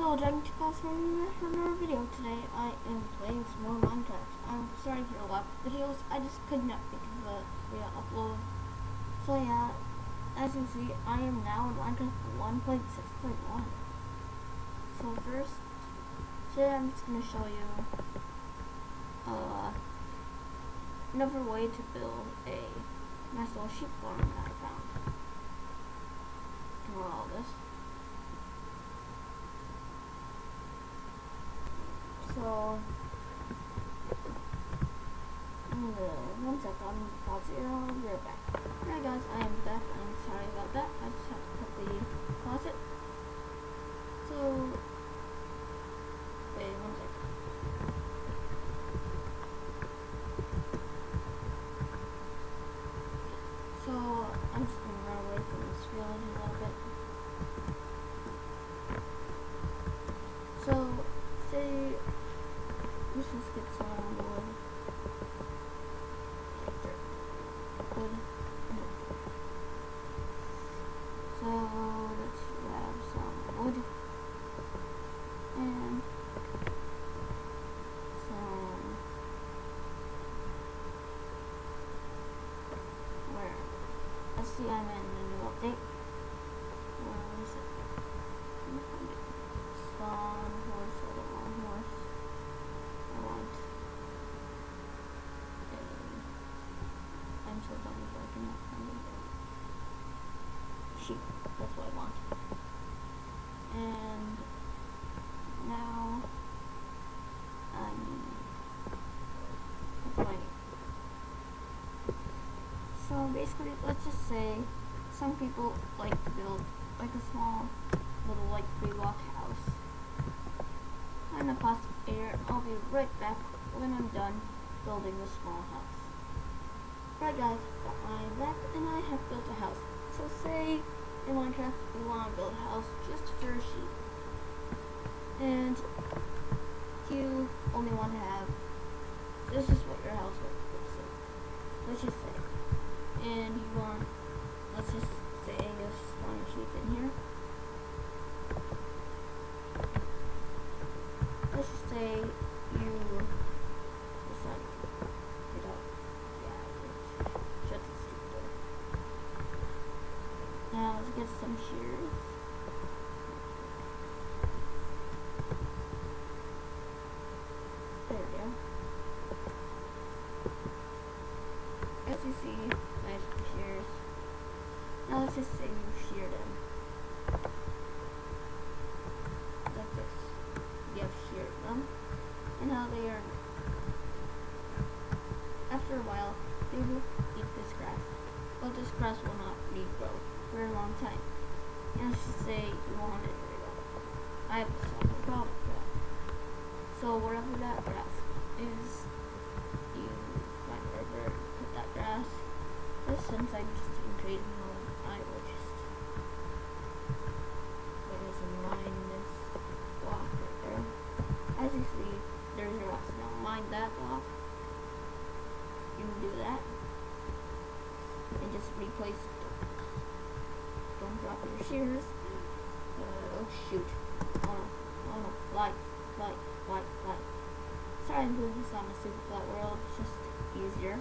Hello, Dragon Class from another video. Today I am playing some more Minecraft. I'm starting to a lot of videos. I just could not think of a real upload. So yeah, as you see, I am now in Minecraft 1.6.1. So first, today I'm just going to show you another way to build a nice little sheep farm that I found. Ignore all this. So, one sec, I'm gonna pause it, I'll be right back. Alright guys, I am back, I'm sorry about that, I just have to cut the closet. So, wait, one sec. So, I'm just gonna run away from this village a little bit. So, say, let's just get some wood. So let's grab some wood and some where? Let's see, I'm in the new update. Where is it? Spawn horse. I don't want horse. I want I'm so dumb if I cannot find it. Sheep. That's what I want. And now that's what I need. So basically, let's just say some people like to build like a small little like 3-block house. I'm gonna pause here. I'll be right back when I'm done building the small house. Right guys, I'm back and I have built a house. So say in Minecraft you want to build a house just for a sheep. And you only want to have, this is what your house looks like. Let's just say. And you want, let's just say you spawn a sheep in here. Let's just say you decide to get out. Shut this stupid door. Now let's get some shears. There we go. As you see, nice shears. Now let's just say you shear them. Like this. You have sheared them. And now they are, after a while, they will eat this grass. But this grass will not regrow for a long time. And let's just say you want it to regrow. I have a small problem with that. So wherever that grass is, you find wherever you put that grass. But since I'm just in creative mode, I will just mine this block right there. As you see, there's your rocks. Now mine that block. You can do that. And just replace. Don't drop your shears. Oh shoot. Oh no. Light. Sorry I'm doing this on a super flat world. It's just easier.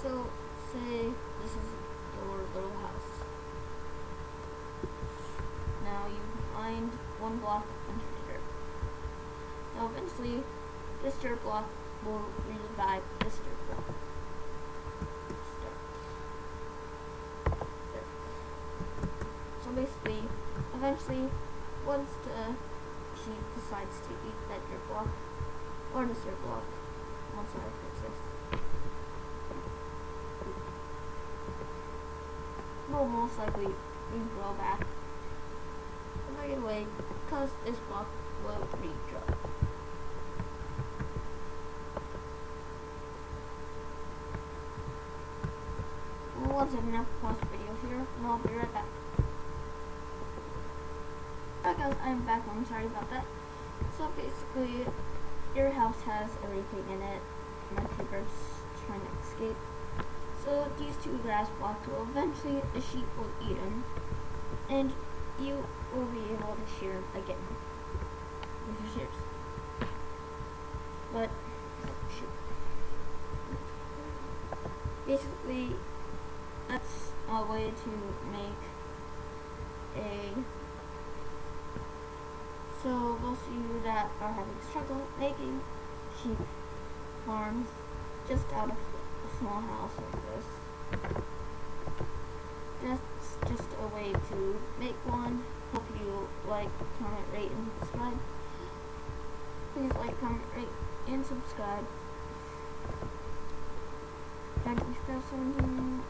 So, say this is your little house. Now you find one block under the dirt. Now eventually, this dirt block will revive this dirt block. There. So basically, eventually, once the sheep decides to eat that dirt block, or this dirt block, once I fix this, will most likely regrow back right away because this block will regrow. Once I've enough pause the video here, and I'll be right back. Alright guys, I'm back. I'm sorry about that. So basically, your house has everything in it. My creeper's trying to escape. So these two grass blocks will eventually, the sheep will eat them. And you will be able to share again with your shares. But shoot. Basically, that's a way to make a. So those of you that are having struggle making sheep farms just out of a small house like this, that's just a way to make one. Hope you like, comment, rate, and subscribe. Please like, comment, rate, and subscribe. Thank you for listening.